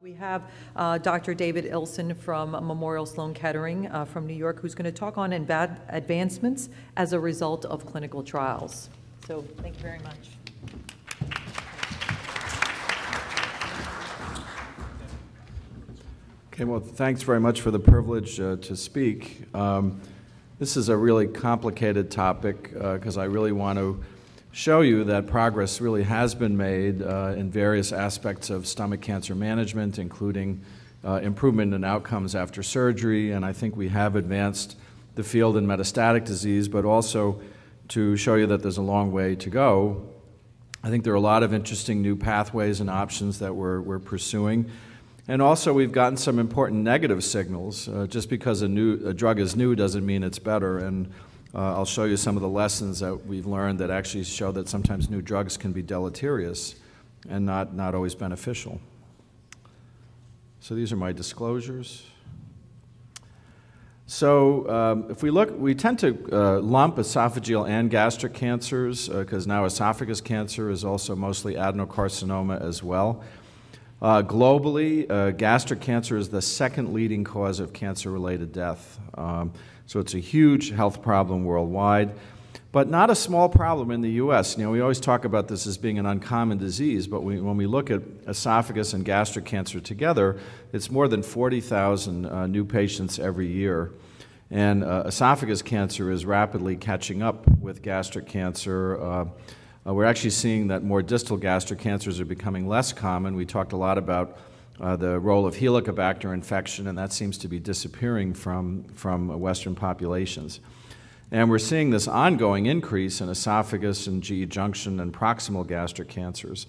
We have Dr. David Ilson from Memorial Sloan-Kettering from New York, who's going to talk on advancements as a result of clinical trials. So thank you very much. Okay, well, thanks very much for the privilege to speak. This is a really complicated topic because I really want to show you that progress really has been made in various aspects of stomach cancer management, including improvement in outcomes after surgery, and I think we have advanced the field in metastatic disease, but also to show you that there's a long way to go. I think there are a lot of interesting new pathways and options that we're pursuing. And also we've gotten some important negative signals. Just because a drug is new doesn't mean it's better. And I'll show you some of the lessons that we've learned that actually show that sometimes new drugs can be deleterious and not always beneficial. So these are my disclosures. So if we look, we tend to lump esophageal and gastric cancers because now esophagus cancer is also mostly adenocarcinoma as well. Globally, gastric cancer is the second leading cause of cancer-related death. So it's a huge health problem worldwide, but not a small problem in the U.S. You know, we always talk about this as being an uncommon disease, but when we look at esophagus and gastric cancer together, it's more than 40,000 new patients every year. And esophagus cancer is rapidly catching up with gastric cancer. We're actually seeing that more distal gastric cancers are becoming less common. We talked a lot about the role of Helicobacter infection, and that seems to be disappearing from Western populations. And we're seeing this ongoing increase in esophagus and GE junction and proximal gastric cancers.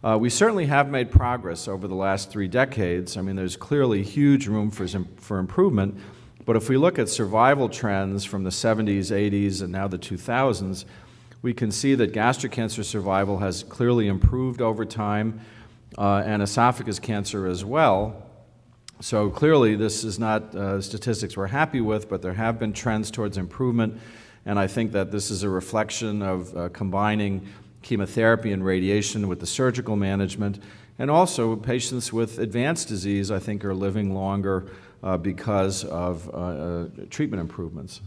We certainly have made progress over the last 3 decades. I mean, there's clearly huge room for improvement, but if we look at survival trends from the 70s, 80s, and now the 2000s, we can see that gastric cancer survival has clearly improved over time, and esophagus cancer as well. So clearly this is not statistics we're happy with, but there have been trends towards improvement, and I think that this is a reflection of combining chemotherapy and radiation with the surgical management, and also patients with advanced disease, I think, are living longer because of treatment improvements.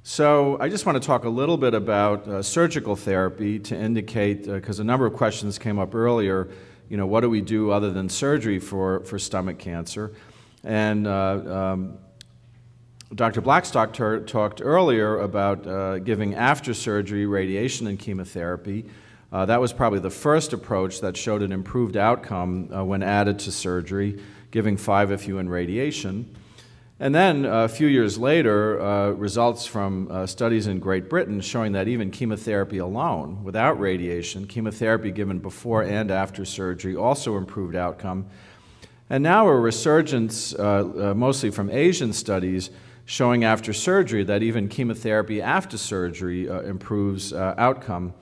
So I just want to talk a little bit about surgical therapy to indicate, because a number of questions came up earlier, you know, what do we do other than surgery for stomach cancer? And Dr. Blackstock talked earlier about giving after surgery radiation and chemotherapy. That was probably the first approach that showed an improved outcome when added to surgery, giving 5-FU and radiation. And then a few years later, results from studies in Great Britain showing that even chemotherapy alone, without radiation, chemotherapy given before and after surgery also improved outcome. And now a resurgence, mostly from Asian studies, showing after surgery that even chemotherapy after surgery improves outcome.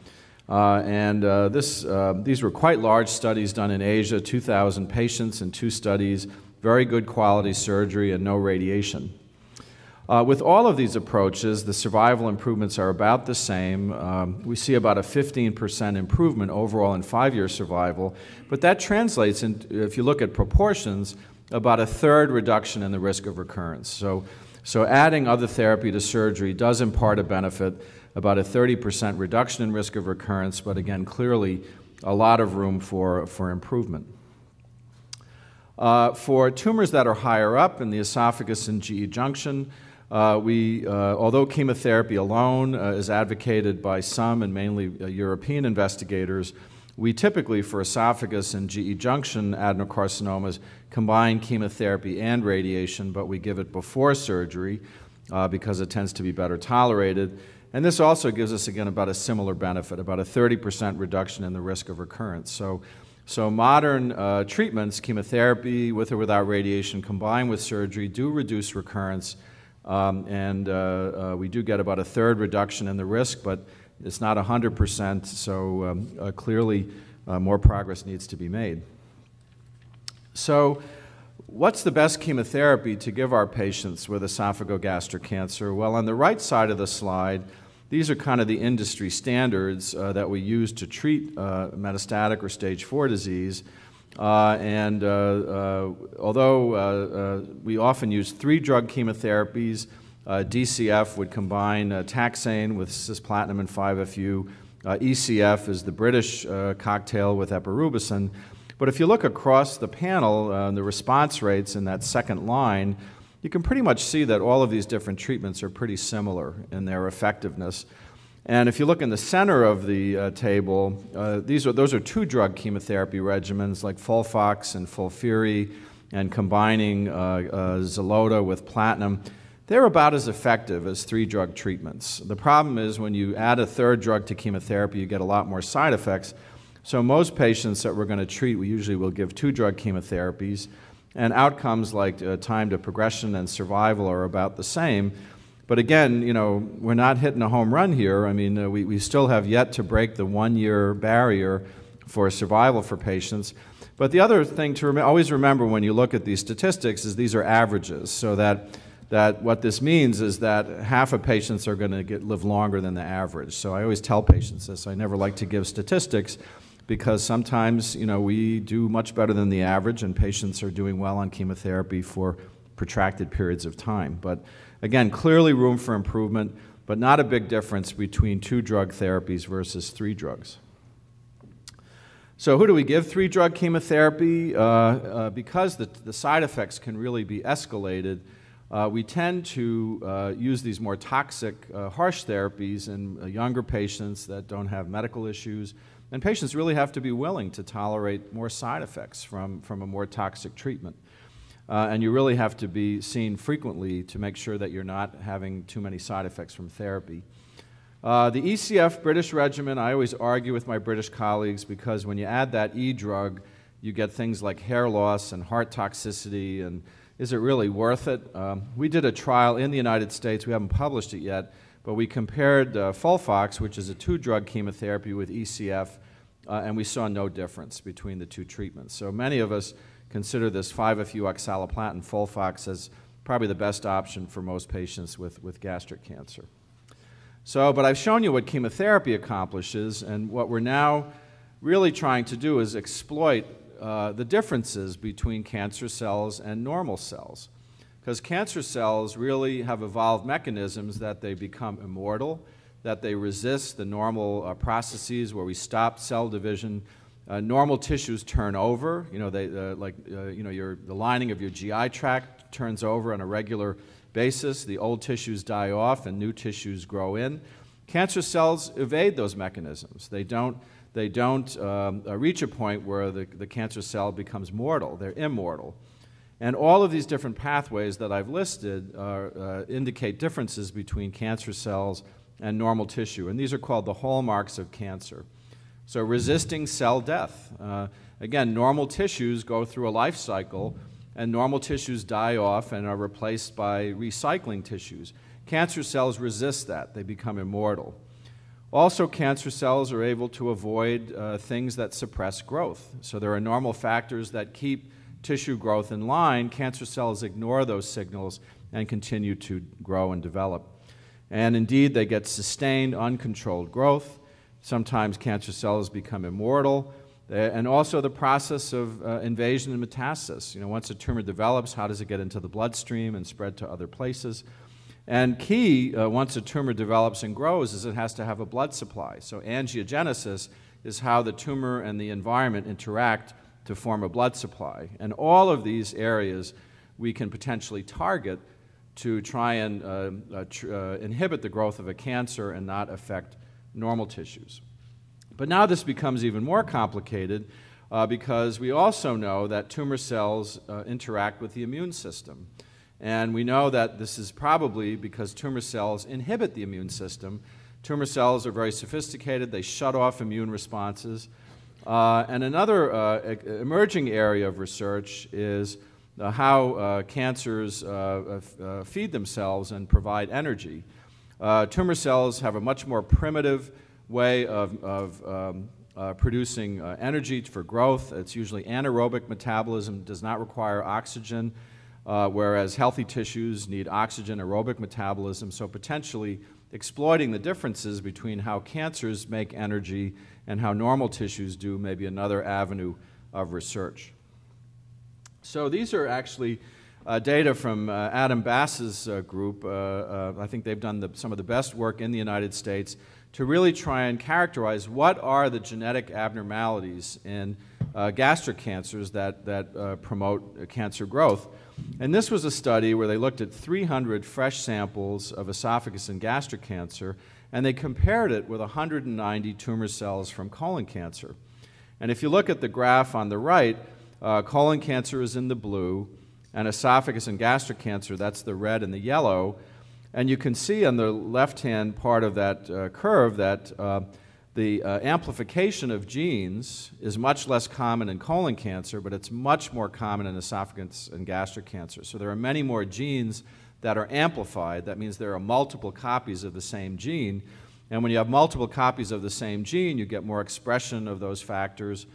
These were quite large studies done in Asia, 2,000 patients in 2 studies, very good quality surgery and no radiation. With all of these approaches, the survival improvements are about the same. We see about a 15% improvement overall in 5-year survival, but that translates into, if you look at proportions, about a 1/3 reduction in the risk of recurrence. So adding other therapy to surgery does impart a benefit, about a 30% reduction in risk of recurrence, but again, clearly a lot of room for improvement. For tumors that are higher up in the esophagus and GE junction, although chemotherapy alone is advocated by some and mainly European investigators, we typically, for esophagus and GE junction adenocarcinomas, combine chemotherapy and radiation, but we give it before surgery because it tends to be better tolerated. And this also gives us, again, about a similar benefit, about a 30% reduction in the risk of recurrence. So modern treatments, chemotherapy with or without radiation combined with surgery, do reduce recurrence, and we do get about a 1/3 reduction in the risk, but it's not 100%, so clearly more progress needs to be made. So what's the best chemotherapy to give our patients with esophagogastric cancer? Well, on the right side of the slide, these are kind of the industry standards that we use to treat metastatic or stage 4 disease. Although we often use 3-drug chemotherapies, DCF would combine taxane with cisplatin and 5-FU. ECF is the British cocktail with epirubicin. But if you look across the panel, the response rates in that second line, you can pretty much see that all of these different treatments are pretty similar in their effectiveness. And if you look in the center of the table, those are 2-drug chemotherapy regimens like Folfox and Folfiri, and combining Xeloda with platinum. They're about as effective as 3-drug treatments. The problem is when you add a 3rd drug to chemotherapy, you get a lot more side effects. So most patients that we're going to treat, we usually will give 2-drug chemotherapies, and outcomes like time to progression and survival are about the same. But again, you know, we're not hitting a home run here. I mean, we still have yet to break the 1-year barrier for survival for patients. But the other thing to always remember when you look at these statistics is these are averages, so that what this means is that half of patients are going to live longer than the average. So I always tell patients this. I never like to give statistics because sometimes, you know, we do much better than the average and patients are doing well on chemotherapy for protracted periods of time. But again, clearly room for improvement, but not a big difference between 2-drug therapies versus 3 drugs. So who do we give 3-drug chemotherapy? Because the side effects can really be escalated, we tend to use these more toxic, harsh therapies in younger patients that don't have medical issues. And patients really have to be willing to tolerate more side effects from a more toxic treatment. And you really have to be seen frequently to make sure that you're not having too many side effects from therapy. The ECF British regimen, I always argue with my British colleagues because when you add that E drug, you get things like hair loss and heart toxicity, and is it really worth it? We did a trial in the United States, we haven't published it yet, but we compared Folfox, which is a 2-drug chemotherapy, with ECF, and we saw no difference between the 2 treatments. So many of us consider this 5-FU oxaliplatin Folfox as probably the best option for most patients with gastric cancer. So, but I've shown you what chemotherapy accomplishes, and what we're now really trying to do is exploit the differences between cancer cells and normal cells. Because cancer cells really have evolved mechanisms that they become immortal, that they resist the normal processes where we stop cell division. Normal tissues turn over. You know, the lining of your GI tract turns over on a regular basis. The old tissues die off and new tissues grow in. Cancer cells evade those mechanisms. They don't reach a point where the cancer cell becomes mortal. They're immortal. And all of these different pathways that I've listed indicate differences between cancer cells and normal tissue. And these are called the hallmarks of cancer. So resisting cell death. Again, normal tissues go through a life cycle, and normal tissues die off and are replaced by recycling tissues. Cancer cells resist that. They become immortal. Also, cancer cells are able to avoid things that suppress growth. So there are normal factors that keep tissue growth in line. Cancer cells ignore those signals and continue to grow and develop. And indeed, they get sustained, uncontrolled growth. Sometimes cancer cells become immortal. And also the process of invasion and metastasis. You know, once a tumor develops, how does it get into the bloodstream and spread to other places? And key, once a tumor develops and grows, is it has to have a blood supply. So angiogenesis is how the tumor and the environment interact to form a blood supply. And all of these areas we can potentially target to try and inhibit the growth of a cancer and not affect normal tissues. But now this becomes even more complicated because we also know that tumor cells interact with the immune system. And we know that this is probably because tumor cells inhibit the immune system. Tumor cells are very sophisticated. They shut off immune responses. And another emerging area of research is how cancers feed themselves and provide energy. Tumor cells have a much more primitive way of producing energy for growth. It's usually anaerobic metabolism, does not require oxygen, whereas healthy tissues need oxygen aerobic metabolism. So potentially exploiting the differences between how cancers make energy and how normal tissues do may be another avenue of research. So these are actually data from Adam Bass's group. I think they've done some of the best work in the United States to really try and characterize what are the genetic abnormalities in gastric cancers that promote cancer growth. And this was a study where they looked at 300 fresh samples of esophagus and gastric cancer, and they compared it with 190 tumor cells from colon cancer. And if you look at the graph on the right, colon cancer is in the blue, and esophagus and gastric cancer, that's the red and the yellow. And you can see on the left-hand part of that curve that the amplification of genes is much less common in colon cancer, but it's much more common in esophagus and gastric cancer. So there are many more genes that are amplified. That means there are multiple copies of the same gene. And when you have multiple copies of the same gene, you get more expression of those factors.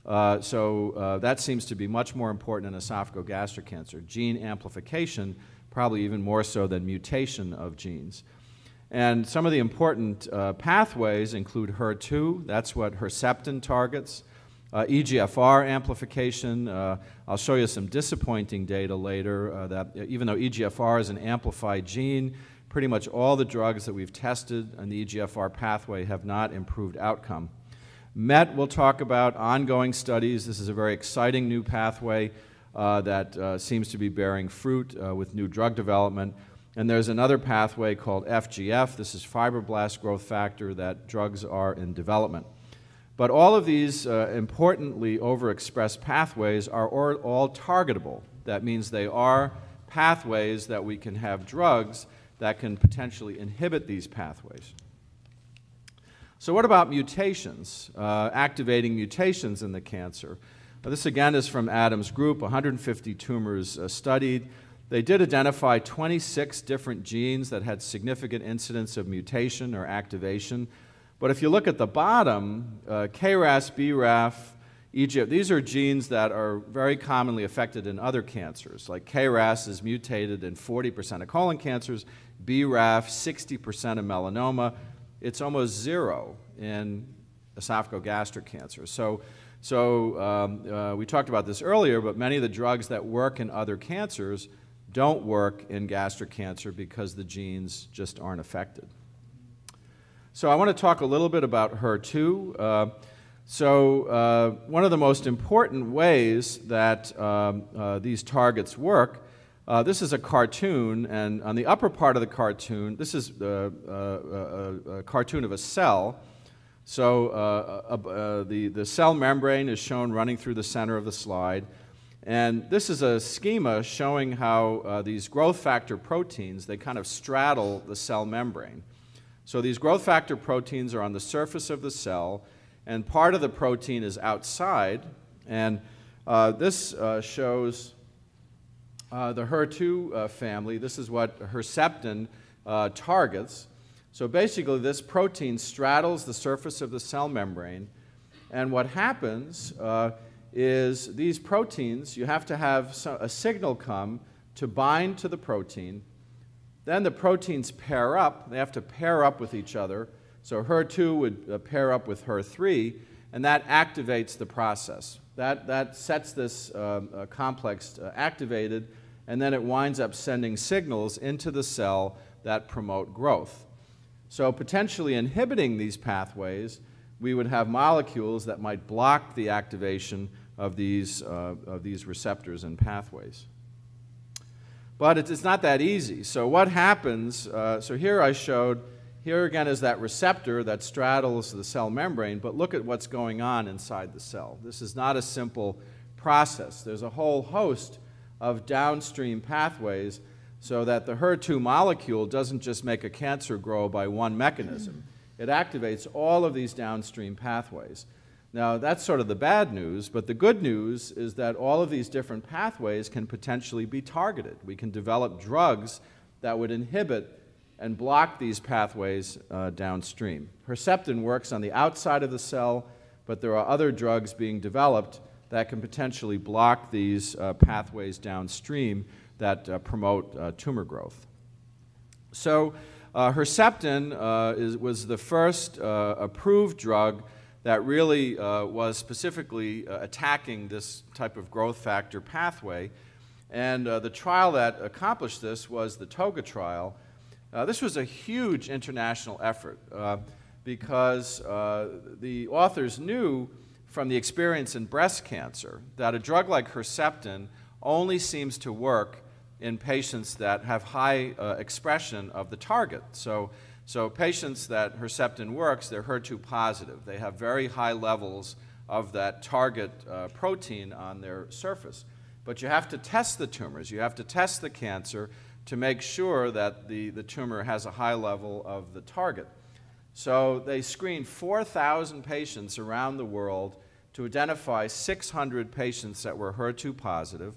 So that seems to be much more important in esophagogastric cancer. Gene amplification, probably even more so than mutation of genes. And some of the important pathways include HER2, that's what Herceptin targets, EGFR amplification. I'll show you some disappointing data later that even though EGFR is an amplified gene, pretty much all the drugs that we've tested on the EGFR pathway have not improved outcome. MET we'll talk about, ongoing studies. This is a very exciting new pathway that seems to be bearing fruit with new drug development. And there's another pathway called FGF. This is fibroblast growth factor that drugs are in development. But all of these importantly overexpressed pathways are all targetable. That means they are pathways that we can have drugs that can potentially inhibit these pathways. So what about mutations, activating mutations in the cancer? This again is from Adam's group, 150 tumors studied. They did identify 26 different genes that had significant incidence of mutation or activation. But if you look at the bottom, KRAS, BRAF, EGF, these are genes that are very commonly affected in other cancers. Like KRAS is mutated in 40% of colon cancers, BRAF 60% of melanoma. It's almost zero in esophagogastric cancer. So we talked about this earlier, but many of the drugs that work in other cancers don't work in gastric cancer because the genes just aren't affected. So I want to talk a little bit about HER2. One of the most important ways that these targets work, this is a cartoon, and on the upper part of the cartoon, this is a cartoon of a cell. So the cell membrane is shown running through the center of the slide. And this is a schema showing how these growth factor proteins, they kind of straddle the cell membrane. So these growth factor proteins are on the surface of the cell, and part of the protein is outside. And this shows the HER2 family. This is what Herceptin targets. So basically, this protein straddles the surface of the cell membrane, and what happens is these proteins, you have to have a signal come to bind to the protein. Then the proteins pair up. They have to pair up with each other. So HER2 would pair up with HER3, and that activates the process. That sets this complex activated, and then it winds up sending signals into the cell that promote growth. So potentially inhibiting these pathways, we would have molecules that might block the activation of these receptors and pathways. But it's not that easy. So what happens, so here I showed, here again is that receptor that straddles the cell membrane, but look at what's going on inside the cell. This is not a simple process. There's a whole host of downstream pathways so that the HER2 molecule doesn't just make a cancer grow by one mechanism. It activates all of these downstream pathways. Now, that's sort of the bad news, but the good news is that all of these different pathways can potentially be targeted. We can develop drugs that would inhibit and block these pathways downstream. Herceptin works on the outside of the cell, but there are other drugs being developed that can potentially block these pathways downstream that promote tumor growth. So Herceptin was the first approved drug that really was specifically attacking this type of growth factor pathway. And the trial that accomplished this was the TOGA trial. This was a huge international effort because the authors knew from the experience in breast cancer that a drug like Herceptin only seems to work in patients that have high expression of the target. So patients that Herceptin works, they're HER2 positive. They have very high levels of that target protein on their surface. But you have to test the tumors. You have to test the cancer to make sure that the tumor has a high level of the target. So they screened 4,000 patients around the world to identify 600 patients that were HER2 positive.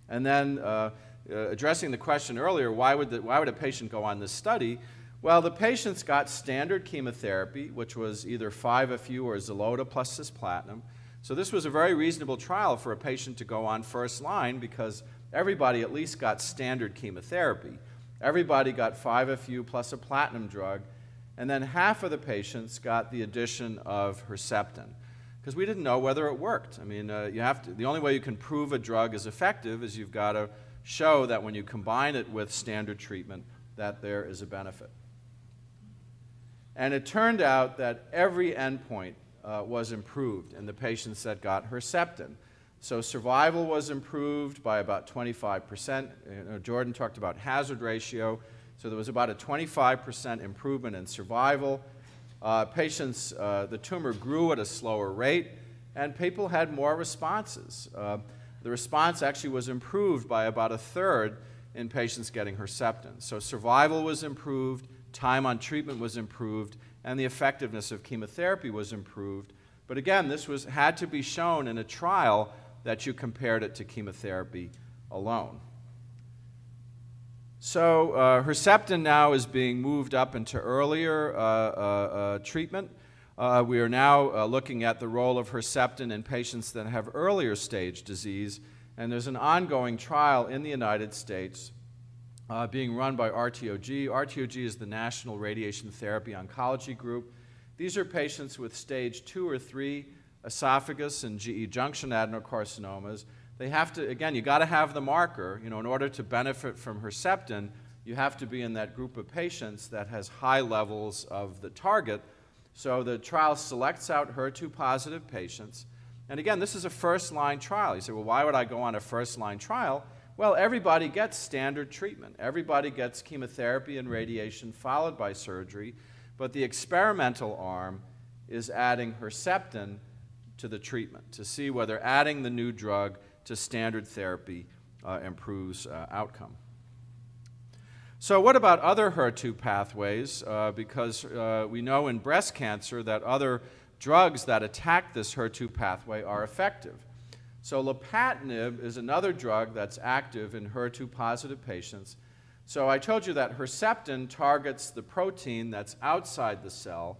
And then addressing the question earlier, why would a patient go on this study? Well, the patients got standard chemotherapy, which was either 5-FU or Xeloda plus cisplatin. So this was a very reasonable trial for a patient to go on first line because everybody at least got standard chemotherapy. Everybody got 5-FU plus a platinum drug, and then half of the patients got the addition of Herceptin because we didn't know whether it worked. I mean, the only way you can prove a drug is effective is you've got to show that when you combine it with standard treatment that there is a benefit. And it turned out that every endpoint was improved in the patients that got Herceptin. So survival was improved by about 25%. Jordan talked about hazard ratio. So there was about a 25% improvement in survival. The tumor grew at a slower rate, and people had more responses. The response actually was improved by about 1/3 in patients getting Herceptin. So survival was improved, time on treatment was improved, and the effectiveness of chemotherapy was improved. But again, this had to be shown in a trial that you compared it to chemotherapy alone. So Herceptin now is being moved up into earlier treatment. We are now looking at the role of Herceptin in patients that have earlier stage disease, and there's an ongoing trial in the United States being run by RTOG. RTOG is the National Radiation Therapy Oncology Group. These are patients with stage 2 or 3 esophagus and GE junction adenocarcinomas. They have to, again, you got to have the marker. You know, in order to benefit from Herceptin, you have to be in that group of patients that has high levels of the target. So the trial selects out HER2 positive patients. And again, this is a first-line trial. You say, well, why would I go on a first-line trial? Well, everybody gets standard treatment. Everybody gets chemotherapy and radiation followed by surgery. But the experimental arm is adding Herceptin to the treatment to see whether adding the new drug to standard therapy improves outcome. So what about other HER2 pathways? Because we know in breast cancer that other drugs that attack this HER2 pathway are effective. So lapatinib is another drug that's active in HER2 positive patients. So I told you that Herceptin targets the protein that's outside the cell.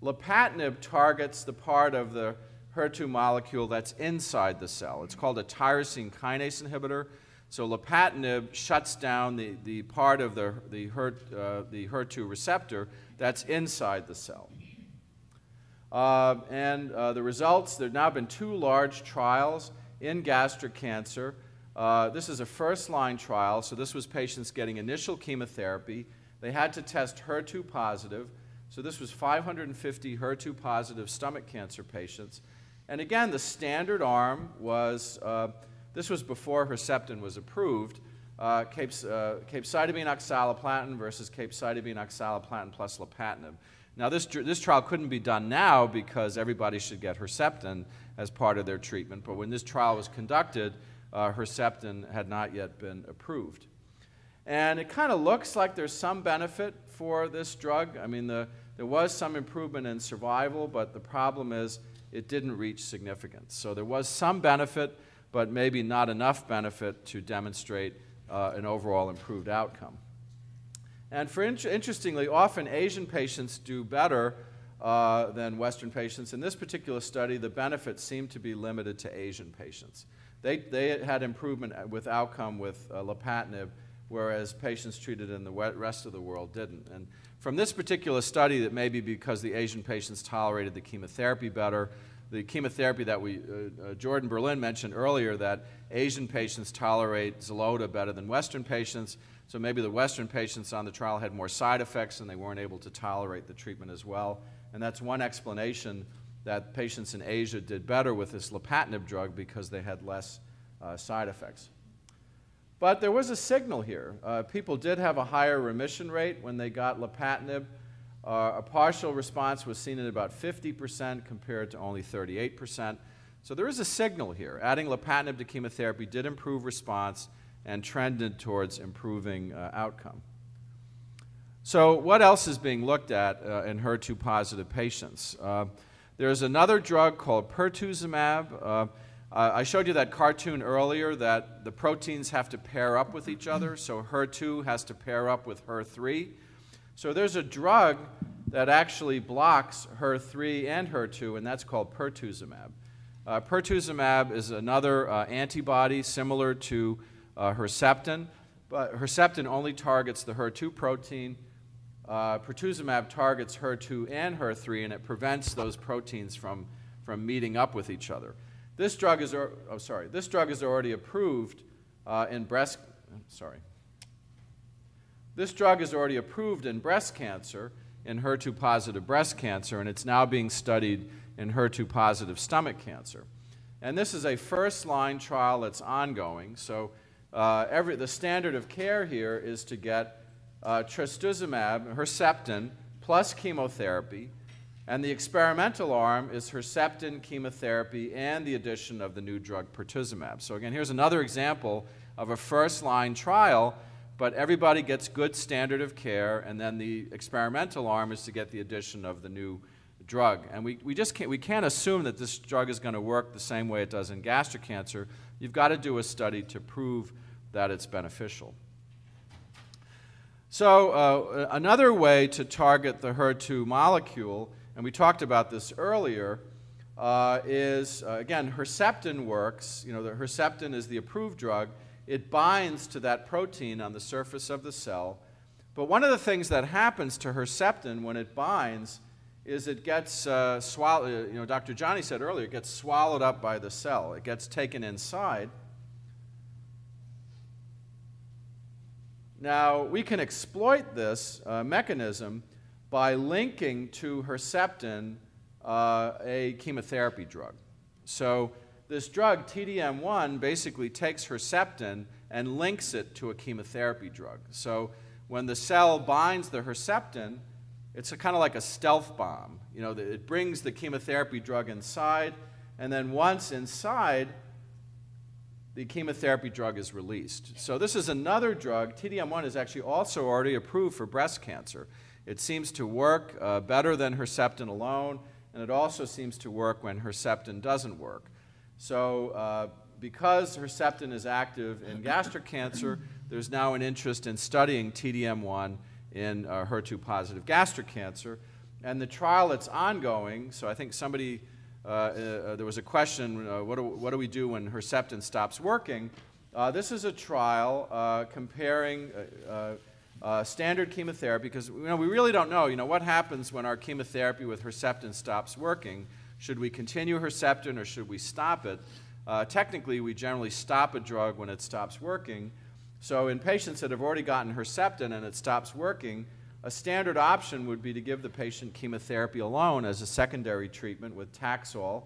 Lapatinib targets the part of the HER2 molecule that's inside the cell. It's called a tyrosine kinase inhibitor. So lapatinib shuts down the part of the HER2 receptor that's inside the cell. The results, there have now been 2 large trials in gastric cancer. This is a first-line trial, so this was patients getting initial chemotherapy. They had to test HER2 positive. So this was 550 HER2 positive stomach cancer patients. And again, the standard arm was, this was before Herceptin was approved, capecitabine oxaliplatin versus capecitabine oxaliplatin plus lapatinib. Now this trial couldn't be done now because everybody should get Herceptin as part of their treatment, but when this trial was conducted, Herceptin had not yet been approved. And it kind of looks like there's some benefit for this drug. I mean, there was some improvement in survival, but the problem is it didn't reach significance. So there was some benefit, but maybe not enough benefit to demonstrate an overall improved outcome. And interestingly, often Asian patients do better than Western patients. In this particular study, the benefits seemed to be limited to Asian patients. They had improvement with outcome with lapatinib, whereas patients treated in the rest of the world didn't. And from this particular study, that may be because the Asian patients tolerated the chemotherapy better. The chemotherapy that Jordan Berlin mentioned earlier, that Asian patients tolerate Xeloda better than Western patients, so maybe the Western patients on the trial had more side effects and they weren't able to tolerate the treatment as well. And that's one explanation that patients in Asia did better with this lapatinib drug because they had less side effects. But there was a signal here. People did have a higher remission rate when they got lapatinib. A partial response was seen at about 50% compared to only 38%. So there is a signal here. Adding lapatinib to chemotherapy did improve response and trended towards improving outcome. So what else is being looked at in HER2-positive patients? There's another drug called pertuzumab. I showed you that cartoon earlier that the proteins have to pair up with each other, so HER2 has to pair up with HER3. So there's a drug that actually blocks HER3 and HER2, and that's called pertuzumab. Pertuzumab is another antibody similar to Herceptin, but Herceptin only targets the HER2 protein. Pertuzumab targets HER2 and HER3, and it prevents those proteins from meeting up with each other. This drug is already approved in breast. This drug is already approved in breast cancer, in HER2-positive breast cancer, and it's now being studied in HER2-positive stomach cancer. And this is a first-line trial that's ongoing. So the standard of care here is to get trastuzumab, Herceptin, plus chemotherapy, and the experimental arm is Herceptin, chemotherapy, and the addition of the new drug pertuzumab. So again, here's another example of a first-line trial, but everybody gets good standard of care, and then the experimental arm is to get the addition of the new drug. And we can't assume that this drug is going to work the same way it does in gastric cancer. You've got to do a study to prove that it's beneficial. So another way to target the HER2 molecule, and we talked about this earlier, is, again, Herceptin works. You know, the Herceptin is the approved drug. It binds to that protein on the surface of the cell. But one of the things that happens to Herceptin when it binds is it gets swallowed. You know, Dr. Ajani said earlier, it gets swallowed up by the cell. It gets taken inside. Now, we can exploit this mechanism by linking to Herceptin a chemotherapy drug. So this drug, TDM1, basically takes Herceptin and links it to a chemotherapy drug. So when the cell binds the Herceptin, it's kind of like a stealth bomb. You know, it brings the chemotherapy drug inside, and then once inside, the chemotherapy drug is released. So this is another drug. TDM1 is actually also already approved for breast cancer. It seems to work better than Herceptin alone, and it also seems to work when Herceptin doesn't work. So because Herceptin is active in gastric cancer, there's now an interest in studying TDM1 in HER2-positive gastric cancer. And the trial that's ongoing, so I think somebody, there was a question, what do we do when Herceptin stops working? This is a trial comparing standard chemotherapy, because we really don't know, what happens when our chemotherapy with Herceptin stops working. Should we continue Herceptin or should we stop it? Technically, we generally stop a drug when it stops working. So in patients that have already gotten Herceptin and it stops working, a standard option would be to give the patient chemotherapy alone as a secondary treatment with Taxol.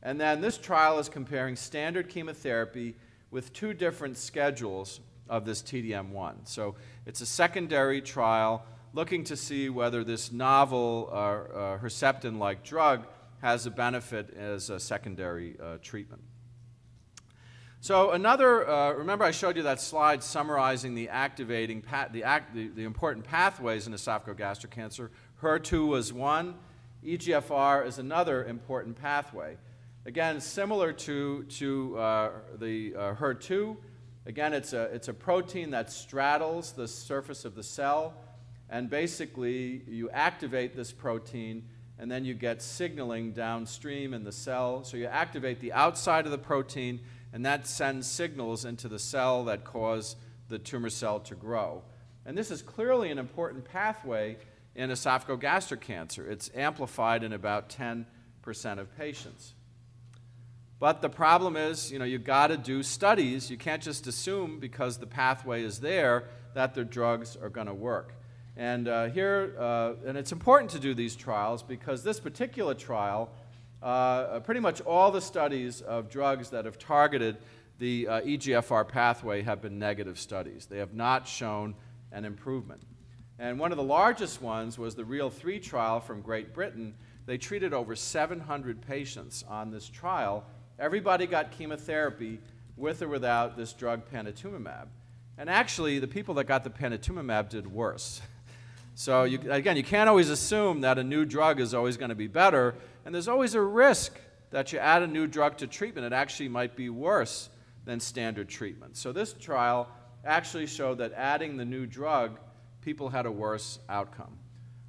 And then this trial is comparing standard chemotherapy with two different schedules of this TDM1. So it's a secondary trial looking to see whether this novel Herceptin-like drug has a benefit as a secondary treatment. So another, remember I showed you that slide summarizing the activating, the important pathways in esophagogastric cancer. HER2 was one. EGFR is another important pathway. Again, similar to the HER2, again, it's a protein that straddles the surface of the cell, and basically you activate this protein and then you get signaling downstream in the cell. So you activate the outside of the protein, and that sends signals into the cell that cause the tumor cell to grow. And this is clearly an important pathway in esophagogastric cancer. It's amplified in about 10% of patients. But the problem is, you've got to do studies. You can't just assume because the pathway is there that the drugs are going to work. And and it's important to do these trials because this particular trial, pretty much all the studies of drugs that have targeted the EGFR pathway have been negative studies. They have not shown an improvement. And one of the largest ones was the REAL-3 trial from Great Britain. They treated over 700 patients on this trial. Everybody got chemotherapy with or without this drug panitumumab. And actually, the people that got the panitumumab did worse. So again, you can't always assume that a new drug is always going to be better, and there's always a risk that you add a new drug to treatment, it actually might be worse than standard treatment. So this trial actually showed that adding the new drug, people had a worse outcome.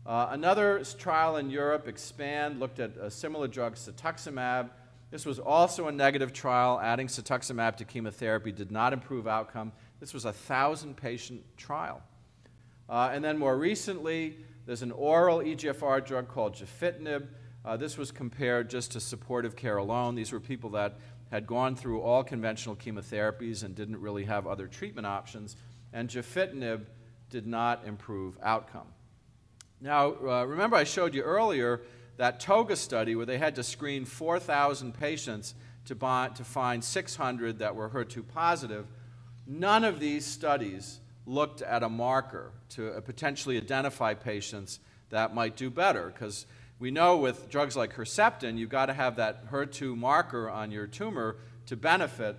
Another trial in Europe, EXPAND, looked at a similar drug, cetuximab. This was also a negative trial. Adding cetuximab to chemotherapy did not improve outcome. This was a 1,000-patient trial. And then more recently, there's an oral EGFR drug called gefitinib. This was compared just to supportive care alone. These were people that had gone through all conventional chemotherapies and didn't really have other treatment options. And gefitinib did not improve outcome. Now, remember I showed you earlier that TOGA study where they had to screen 4,000 patients to find 600 that were HER2 positive. None of these studies looked at a marker to potentially identify patients that might do better, because we know with drugs like Herceptin, you've got to have that HER2 marker on your tumor to benefit.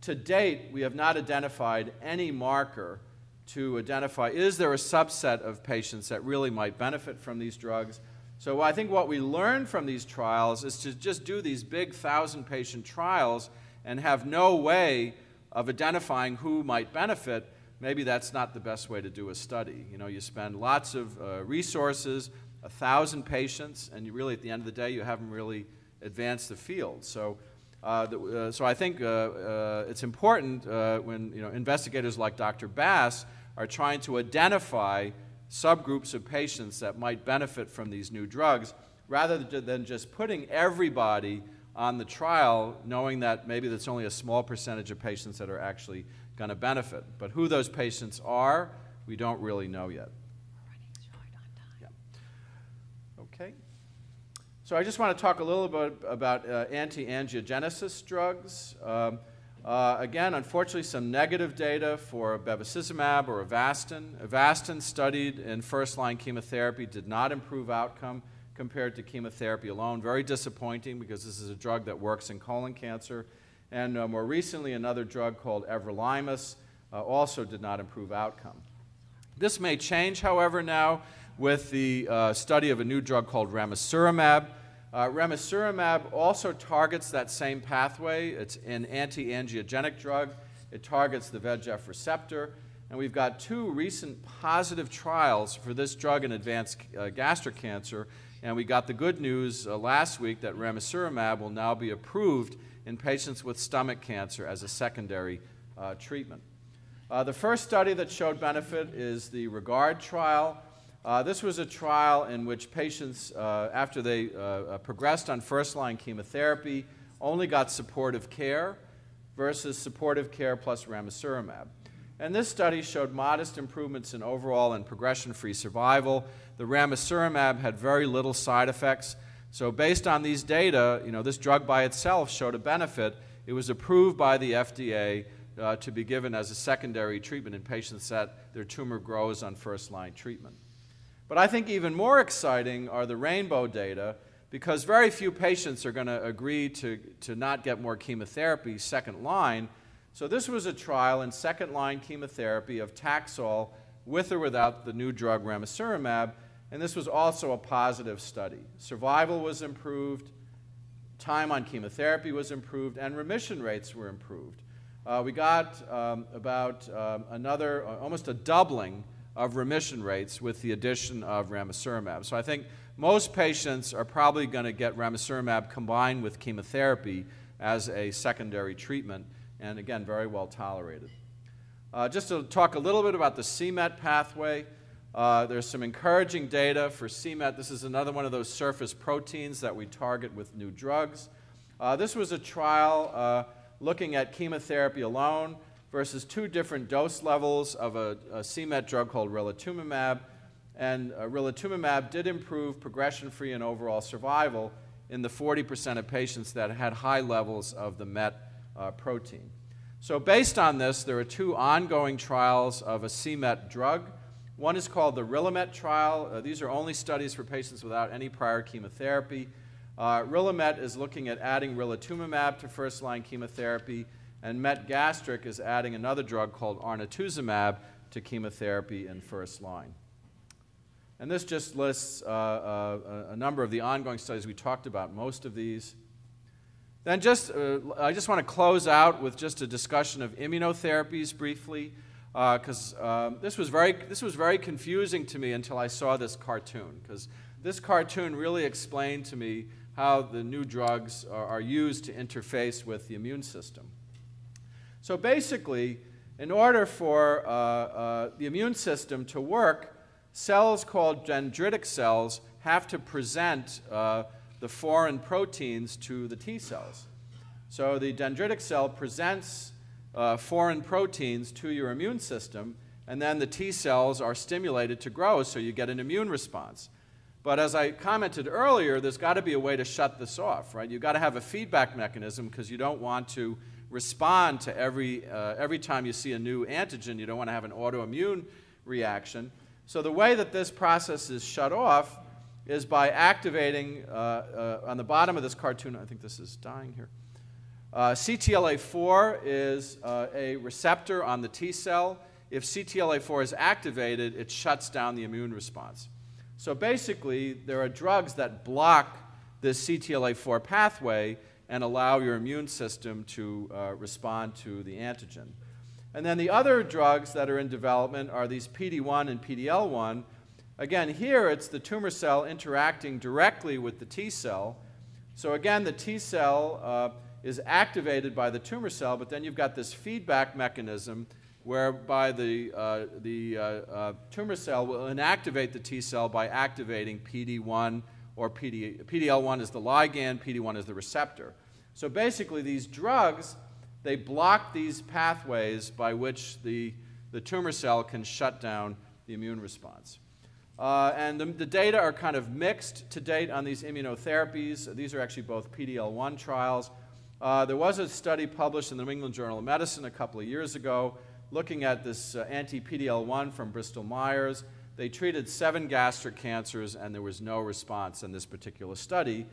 To date, we have not identified any marker to identify, is there a subset of patients that really might benefit from these drugs? So I think what we learned from these trials is to just do these big 1,000-patient trials and have no way of identifying who might benefit. Maybe that's not the best way to do a study. You spend lots of resources, 1,000 patients, and you really, at the end of the day, you haven't really advanced the field. So I think it's important when investigators like Dr. Bass are trying to identify subgroups of patients that might benefit from these new drugs, rather than just putting everybody on the trial, knowing that maybe that's only a small percentage of patients that are actually going to benefit. But who those patients are, we don't really know yet. Yeah. Okay. So I just want to talk a little bit about anti-angiogenesis drugs. Again, unfortunately, some negative data for bevacizumab or Avastin. Avastin studied in first-line chemotherapy did not improve outcome compared to chemotherapy alone. Very disappointing because this is a drug that works in colon cancer. And more recently, another drug called everolimus also did not improve outcome. This may change, however, now with the study of a new drug called ramucirumab. Ramucirumab also targets that same pathway. It's an anti-angiogenic drug. It targets the VEGF receptor. And we've got 2 recent positive trials for this drug in advanced gastric cancer. And we got the good news last week that ramucirumab will now be approved in patients with stomach cancer as a secondary treatment. The first study that showed benefit is the REGARD trial. This was a trial in which patients, after they progressed on first-line chemotherapy, only got supportive care versus supportive care plus ramucirumab. And this study showed modest improvements in overall and progression-free survival. The ramucirumab had very little side effects. So based on these data, this drug by itself showed a benefit. It was approved by the FDA to be given as a secondary treatment in patients that their tumor grows on first-line treatment. But I think even more exciting are the RAINBOW data, because very few patients are going to agree to not get more chemotherapy second line. So this was a trial in second-line chemotherapy of Taxol with or without the new drug ramucirumab, and this was also a positive study. Survival was improved, time on chemotherapy was improved, and remission rates were improved. We got almost a doubling of remission rates with the addition of ramucirumab. So I think most patients are probably going to get ramucirumab combined with chemotherapy as a secondary treatment, and again, very well tolerated. Just to talk a little bit about the c-Met pathway, there's some encouraging data for c-Met. This is another one of those surface proteins that we target with new drugs. This was a trial looking at chemotherapy alone versus 2 different dose levels of a c-Met drug called relatlimab. And relatlimab did improve progression-free and overall survival in the 40% of patients that had high levels of the MET protein. So based on this, there are 2 ongoing trials of a c-Met drug. One is called the RILAMET trial. These are only studies for patients without any prior chemotherapy. RILAMET is looking at adding relatlimab to first-line chemotherapy, and MET Gastric is adding another drug called arnatuzumab to chemotherapy in first line. And this just lists a number of the ongoing studies. We talked about most of these. Then I just want to close out with just a discussion of immunotherapies briefly, because this was very confusing to me until I saw this cartoon, because this cartoon really explained to me how the new drugs are used to interface with the immune system. So basically, in order for the immune system to work, cells called dendritic cells have to present the foreign proteins to the T cells. So the dendritic cell presents foreign proteins to your immune system, and then the T cells are stimulated to grow, so you get an immune response. But as I commented earlier, there's got to be a way to shut this off, right? You've got to have a feedback mechanism, because you don't want to respond to every time you see a new antigen. You don't want to have an autoimmune reaction. So the way that this process is shut off is by activating, on the bottom of this cartoon, I think this is dying here, CTLA-4 is a receptor on the T cell. If CTLA-4 is activated, it shuts down the immune response. So basically, there are drugs that block this CTLA-4 pathway and allow your immune system to respond to the antigen. And then the other drugs that are in development are these PD-1 and PD-L1. Again, here it's the tumor cell interacting directly with the T cell. So again, the T cell is activated by the tumor cell, but then you've got this feedback mechanism whereby the tumor cell will inactivate the T cell by activating PD-1 or PD-L1 is the ligand, PD-1 is the receptor. So basically, these drugs, they block these pathways by which the tumor cell can shut down the immune response. And the data are kind of mixed to date on these immunotherapies. These are actually both PD-L1 trials. There was a study published in the New England Journal of Medicine a couple of years ago looking at this anti-PD-L1 from Bristol Myers. They treated 7 gastric cancers, and there was no response in this particular study.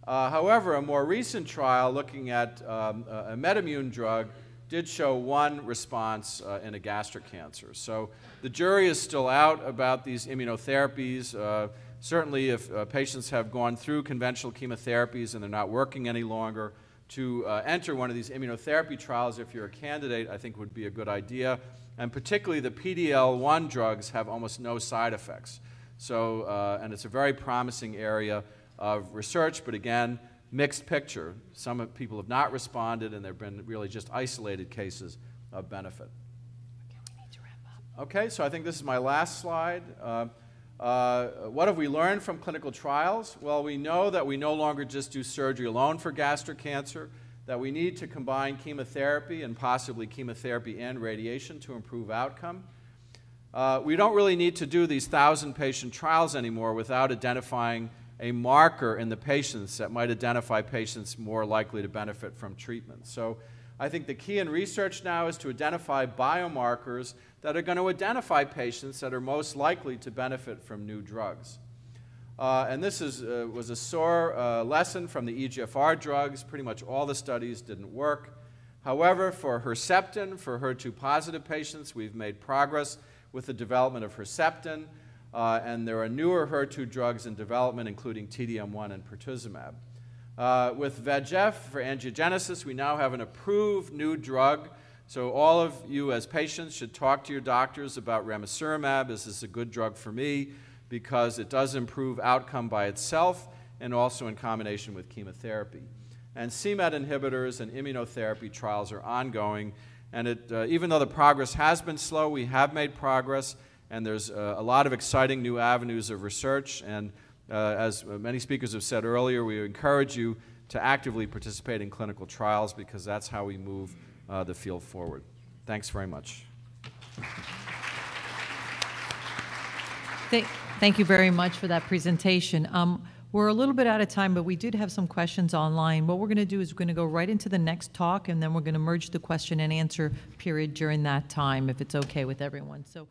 However, a more recent trial looking at a MedImmune drug did show 1 response in a gastric cancer. So the jury is still out about these immunotherapies. Certainly, if patients have gone through conventional chemotherapies and they're not working any longer, to enter one of these immunotherapy trials, if you're a candidate, I think would be a good idea. And particularly the PD-L1 drugs have almost no side effects. So, and it's a very promising area of research, but again, mixed picture. Some people have not responded, and there have been really just isolated cases of benefit. Okay, we need to wrap up. Okay, so I think this is my last slide. What have we learned from clinical trials? Well, we know that we no longer just do surgery alone for gastric cancer, that we need to combine chemotherapy and possibly chemotherapy and radiation to improve outcome. We don't really need to do these 1,000-patient trials anymore without identifying a marker in the patients that might identify patients more likely to benefit from treatment. So I think the key in research now is to identify biomarkers that are going to identify patients that are most likely to benefit from new drugs. And this was a sore lesson from the EGFR drugs. Pretty much all the studies didn't work. However, for Herceptin, for HER2-positive patients, we've made progress with the development of Herceptin. And there are newer HER2 drugs in development, including TDM1 and pertuzumab. With VEGF for angiogenesis, we now have an approved new drug. So all of you as patients should talk to your doctors about ramucirumab. This is a good drug for me because it does improve outcome by itself and also in combination with chemotherapy. And c-Met inhibitors and immunotherapy trials are ongoing. And even though the progress has been slow, we have made progress, and there's a lot of exciting new avenues of research. And as many speakers have said earlier, we encourage you to actively participate in clinical trials because that's how we move the field forward. Thanks very much. Thank you very much for that presentation. We're a little bit out of time, but we did have some questions online. What we're going to do is we're going to go right into the next talk, and then we're going to merge the question and answer period during that time, if it's okay with everyone. So.